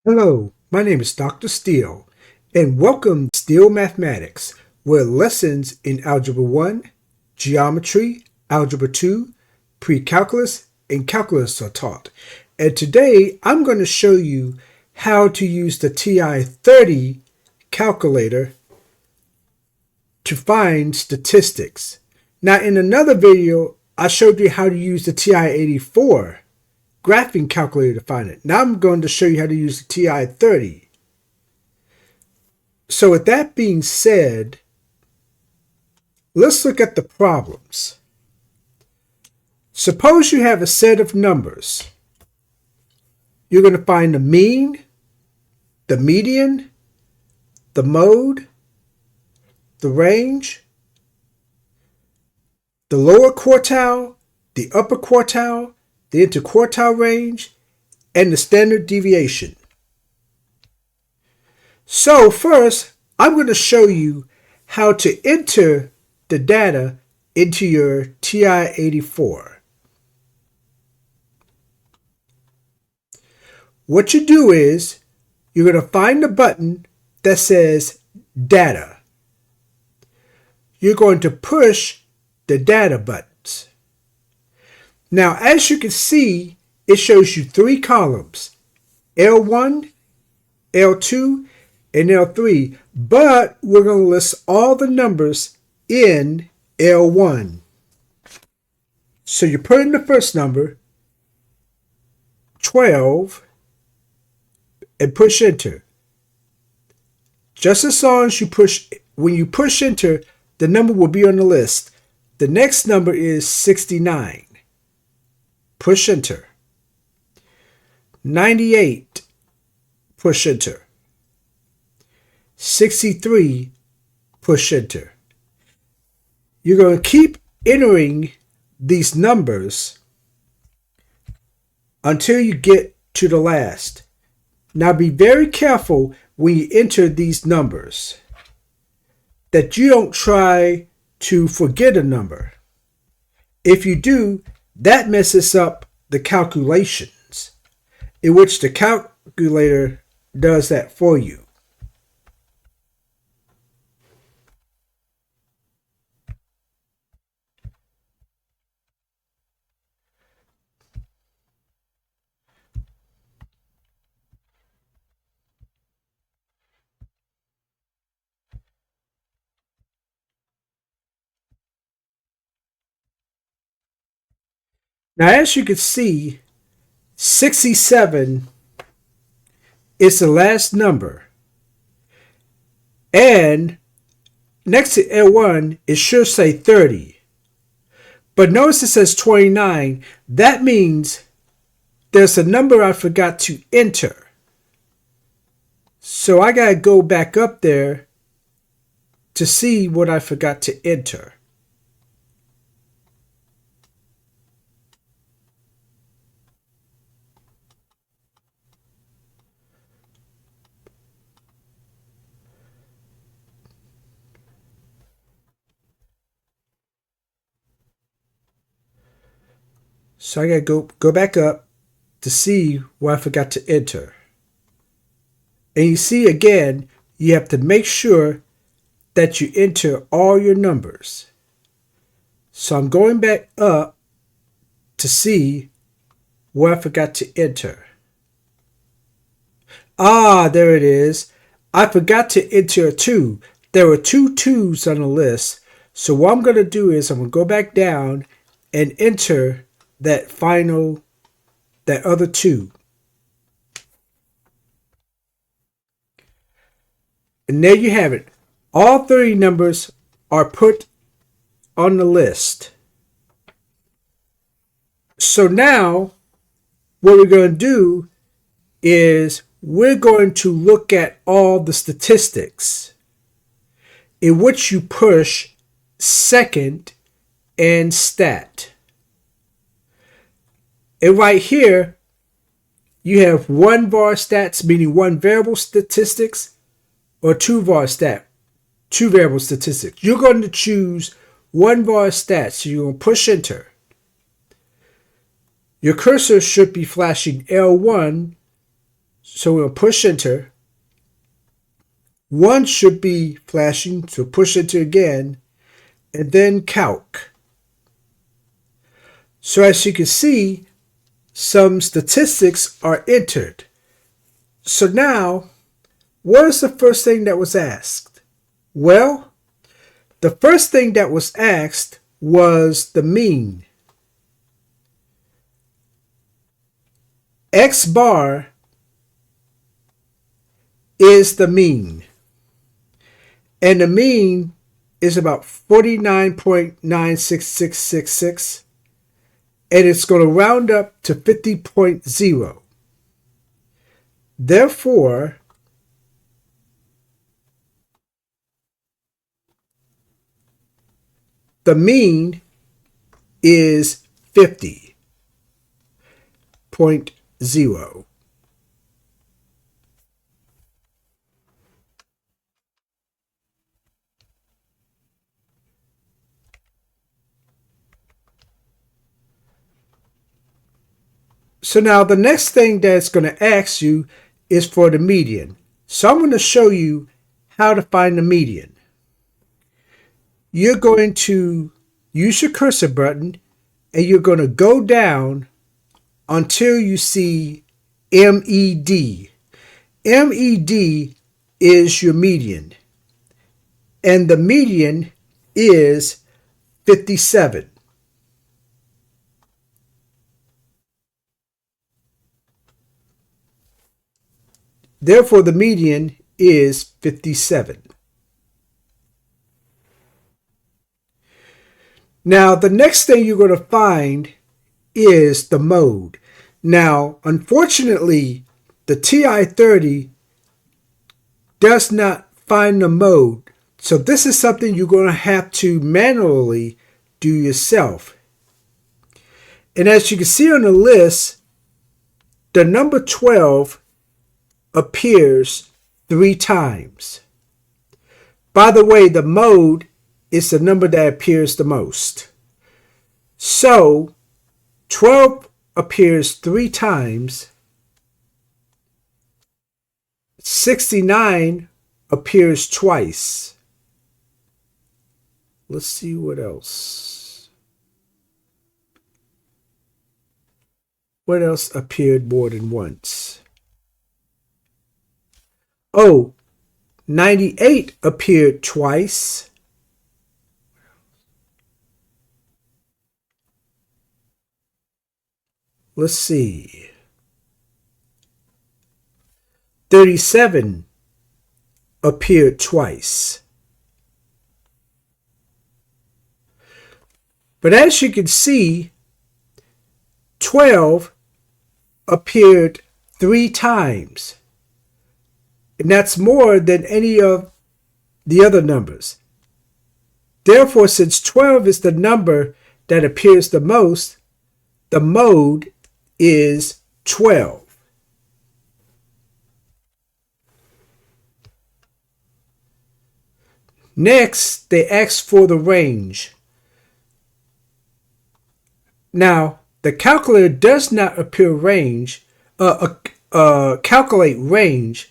Hello, my name is Dr. Steele, and welcome to Steele Mathematics, where lessons in Algebra 1, Geometry, Algebra 2, Pre-Calculus, and Calculus are taught. And today I'm going to show you how to use the TI-30 calculator to find statistics. Now, in another video, I showed you how to use the TI-84 graphing calculator to find it. Now I'm going to show you how to use the TI-30. So with that being said, let's look at the problems. Suppose you have a set of numbers. You're going to find the mean, the median, the mode, the range, the lower quartile, the upper quartile, the interquartile range, and the standard deviation. So first, I'm going to show you how to enter the data into your TI-84. What you do is, you're going to find the button that says Data. You're going to push the Data buttons. Now, as you can see, it shows you three columns, L1, L2, and L3, but we're going to list all the numbers in L1. So you put in the first number, 12, and push enter. Just as long as when you push enter, the number will be on the list. The next number is 69. Push enter. 98. Push enter. 63. Push enter. You're going to keep entering these numbers until you get to the last. Now be very careful when you enter these numbers that you don't try to forget a number. If you do, that messes up the calculations, in which the calculator does that for you. Now, as you can see, 67 is the last number. And next to L1, it should say 30. But notice it says 29. That means there's a number I forgot to enter. So I got to go back up there to see what I forgot to enter. So I got to go back up to see what I forgot to enter. And you see again, you have to make sure that you enter all your numbers. So I'm going back up to see what I forgot to enter. Ah, there it is. I forgot to enter a 2. There were two 2s on the list. So what I'm going to do is I'm going to go back down and enter that other 2. And there you have it. All 30 numbers are put on the list. So now what we're going to do is we're going to look at all the statistics in which you push second and stat. And right here, you have one var stats, meaning one variable statistics, or two var stat, two variable statistics. You're going to choose one var stats. So you're going to push enter. Your cursor should be flashing L1 So we'll push enter. 1 should be flashing, so push enter again, and then calc. So as you can see, some statistics are entered. So now, what is the first thing that was asked? Well, the first thing that was asked was the mean. X bar is the mean. And the mean is about 49.96666. And it's going to round up to 50.0. Therefore, the mean is 50.0. So now the next thing that's going to ask you is for the median. So I'm going to show you how to find the median. You're going to use your cursor button and you're going to go down until you see MED. MED is your median. And the median is 57. Therefore, the median is 57. Now, the next thing you're going to find is the mode. Now, unfortunately, the TI-30 does not find the mode. So this is something you're going to have to manually do yourself. And as you can see on the list, the number 12 appears 3 times. By the way, the mode is the number that appears the most. So 12 appears 3 times. 69 appears twice. Let's see what else. What else appeared more than once? Oh, 98 appeared twice. Let's see. 37 appeared twice. But as you can see, 12 appeared 3 times. And that's more than any of the other numbers. Therefore, since 12 is the number that appears the most, the mode is 12. Next, they ask for the range. Now, the calculator does not calculate range.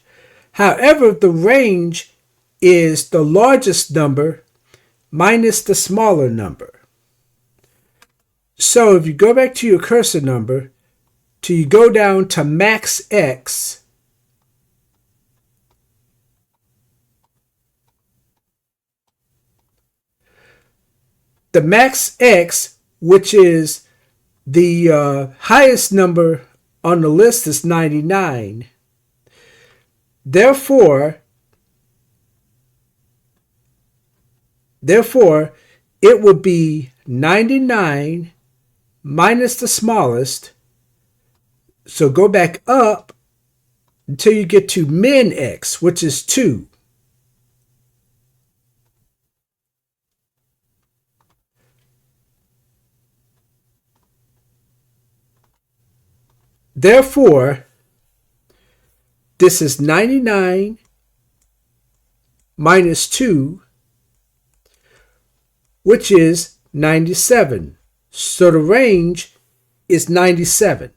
However, the range is the largest number minus the smaller number. So if you go back to your cursor number, till you go down to max x, the max x, which is the highest number on the list, is 99. Therefore, it would be 99 minus the smallest. So go back up until you get to min x, which is 2. Therefore, this is 99 minus 2, which is 97. So the range is 97.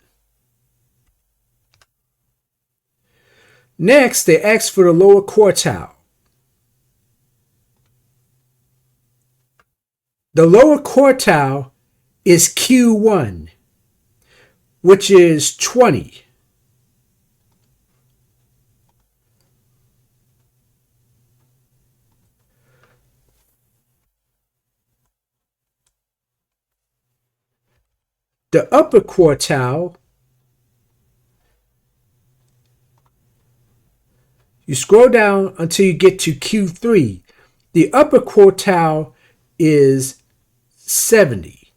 Next, they ask for the lower quartile. The lower quartile is Q1, which is 20. The upper quartile, you scroll down until you get to Q3. The upper quartile is 70.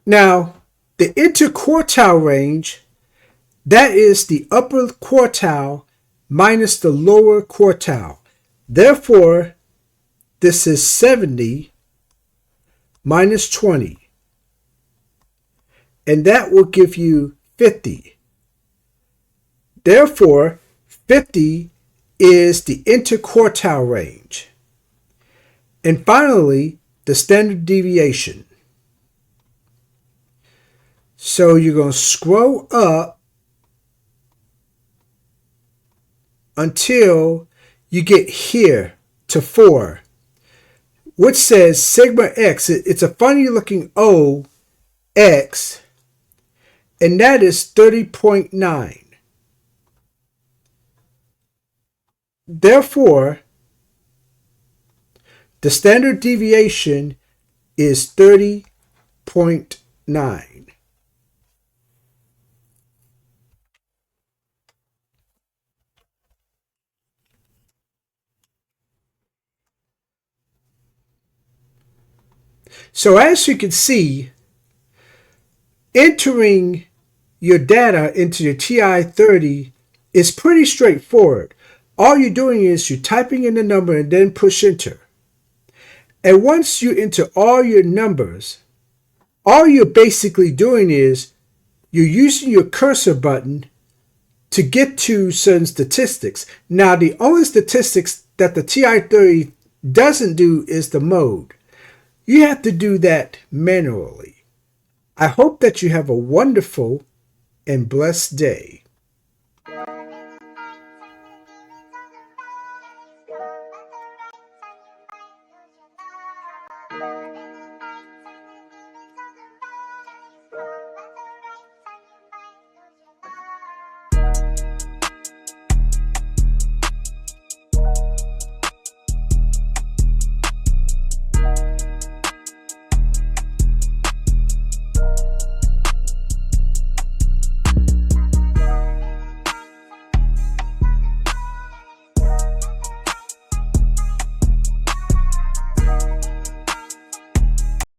Now, the interquartile range, that is the upper quartile minus the lower quartile. Therefore, this is 70 minus 20. And that will give you 50. Therefore, 50 is the interquartile range. And finally, the standard deviation. So you're going to scroll up until you get here to 4, which says sigma x. It's a funny looking O x, and that is 30.9. Therefore, the standard deviation is 30.9. So as you can see, entering your data into your TI-30 is pretty straightforward. All you're doing is you're typing in the number and then push enter. And once you enter all your numbers, all you're basically doing is you're using your cursor button to get to certain statistics. Now, the only statistics that the TI-30 doesn't do is the mode. You have to do that manually. I hope that you have a wonderful and blessed day.